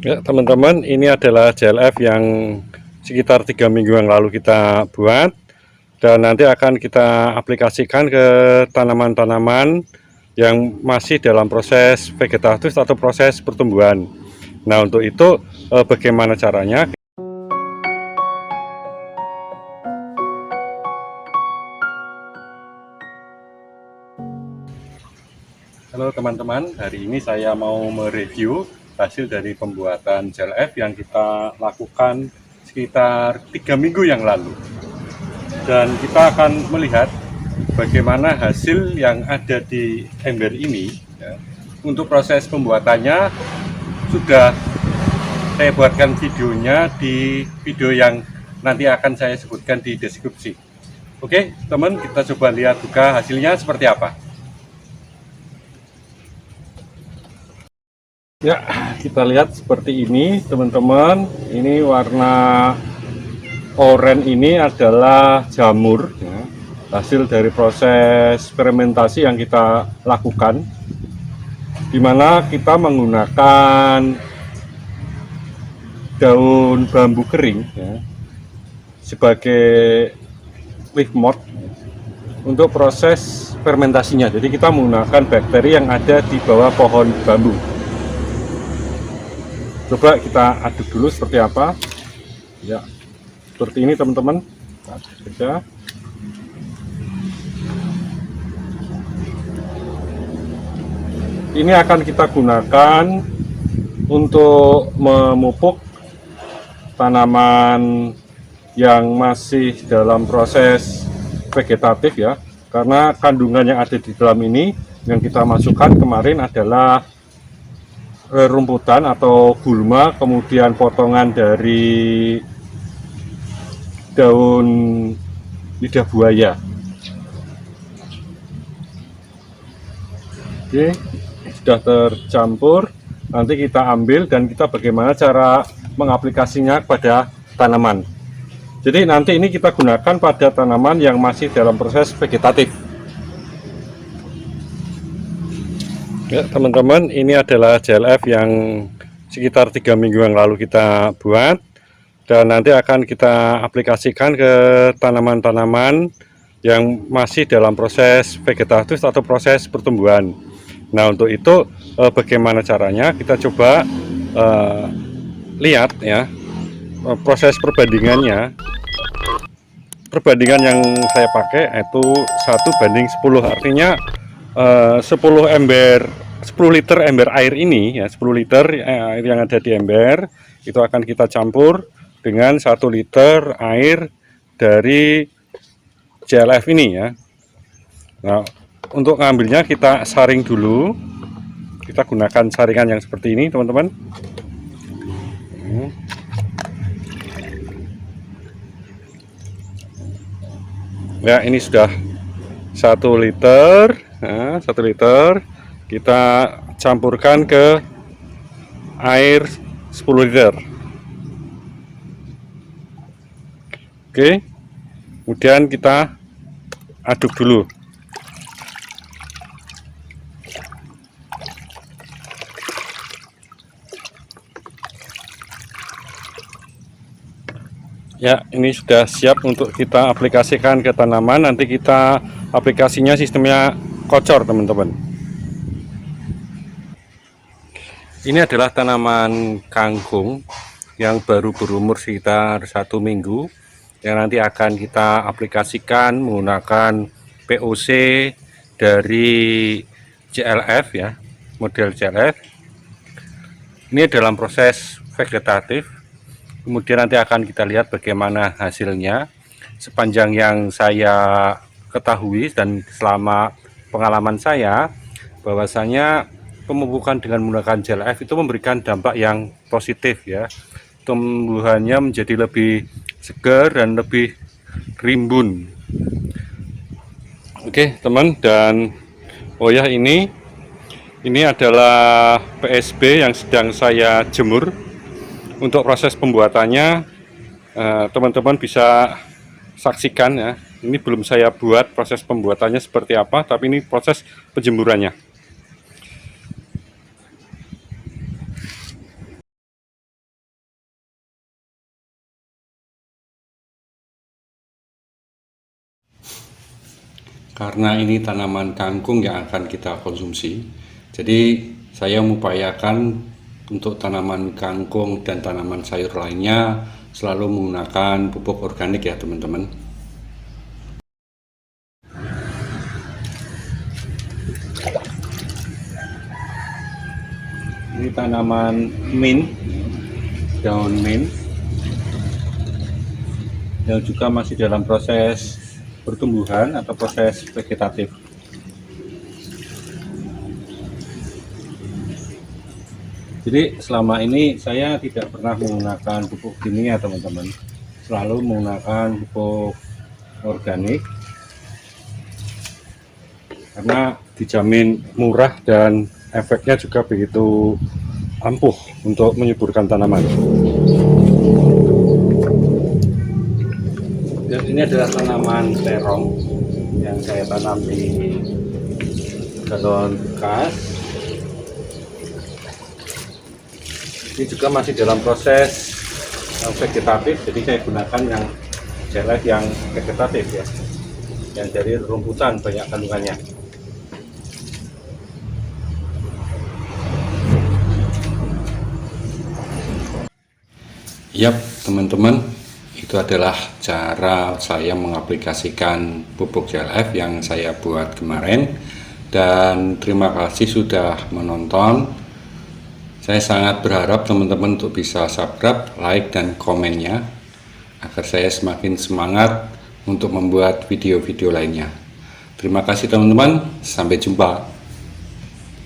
Ya teman-teman, ini adalah JLF yang sekitar 3 minggu yang lalu kita buat, dan nanti akan kita aplikasikan ke tanaman-tanaman yang masih dalam proses vegetatif atau proses pertumbuhan. Nah, untuk itu bagaimana caranya? Halo teman-teman, hari ini saya mau mereview hasil dari pembuatan JLF yang kita lakukan sekitar 3 minggu yang lalu. Dan kita akan melihat bagaimana hasil yang ada di ember ini ya. Untuk proses pembuatannya sudah saya buatkan videonya di video yang nanti akan saya sebutkan di deskripsi. Oke teman, kita coba lihat juga hasilnya seperti apa. Ya, kita lihat seperti ini teman-teman. Ini warna oranye ini adalah jamur ya, hasil dari proses fermentasi yang kita lakukan, di mana kita menggunakan daun bambu kering ya, sebagai leaf mold untuk proses fermentasinya. Jadi kita menggunakan bakteri yang ada di bawah pohon bambu. Coba kita aduk dulu seperti apa ya, seperti ini teman-teman. Ini akan kita gunakan untuk memupuk tanaman yang masih dalam proses vegetatif ya, karena kandungan yang ada di dalam ini yang kita masukkan kemarin adalah rumputan atau gulma, kemudian potongan dari daun lidah buaya. Oke, sudah tercampur. Nanti kita ambil dan kita bagaimana cara mengaplikasinya kepada tanaman. Jadi nanti ini kita gunakan pada tanaman yang masih dalam proses vegetatif. Ya teman-teman, ini adalah JLF yang sekitar 3 minggu yang lalu kita buat, dan nanti akan kita aplikasikan ke tanaman-tanaman yang masih dalam proses vegetatif atau proses pertumbuhan. Nah, untuk itu bagaimana caranya? Kita coba lihat ya proses perbandingannya. Perbandingan yang saya pakai itu 1:10, artinya 10 liter ember air ini ya, 10 liter air yang ada di ember itu akan kita campur dengan 1 liter air dari JLF ini ya. Nah, untuk ngambilnya kita saring dulu. Kita gunakan saringan yang seperti ini teman-teman. Ya, ini sudah 1 liter. Nah, 1 liter kita campurkan ke air 10 liter. Oke, kemudian kita aduk dulu. Ya, ini sudah siap untuk kita aplikasikan ke tanaman. Nanti kita aplikasinya sistemnya kocor teman-teman. Ini adalah tanaman kangkung yang baru berumur sekitar 1 minggu, yang nanti akan kita aplikasikan menggunakan POC dari JLF ya, model JLF. Ini dalam proses vegetatif. Kemudian nanti akan kita lihat bagaimana hasilnya. Sepanjang yang saya ketahui dan selama pengalaman saya, bahwasanya pemupukan dengan menggunakan JLF itu memberikan dampak yang positif ya. Tumbuhannya menjadi lebih segar dan lebih rimbun. Oke teman, dan oh ya, ini adalah PSB yang sedang saya jemur. Untuk proses pembuatannya teman-teman bisa saksikan ya. Ini belum saya buat proses pembuatannya seperti apa, tapi ini proses penjemurannya. Karena ini tanaman kangkung yang akan kita konsumsi, jadi saya mengupayakan untuk tanaman kangkung dan tanaman sayur lainnya selalu menggunakan pupuk organik ya teman-teman. Ini tanaman mint, daun mint yang juga masih dalam proses pertumbuhan atau proses vegetatif. Jadi selama ini saya tidak pernah menggunakan pupuk kimia teman-teman, selalu menggunakan pupuk organik karena dijamin murah dan efeknya juga begitu ampuh untuk menyuburkan tanaman. Dan ini adalah tanaman terong yang saya tanam di galon bekas. Ini juga masih dalam proses vegetatif, jadi saya gunakan yang jelek yang vegetatif ya, yang dari rumputan banyak kandungannya. Yap teman-teman, itu adalah cara saya mengaplikasikan pupuk CLF yang saya buat kemarin, dan terima kasih sudah menonton. Saya sangat berharap teman-teman untuk bisa subscribe, like, dan komennya agar saya semakin semangat untuk membuat video-video lainnya. Terima kasih teman-teman, sampai jumpa.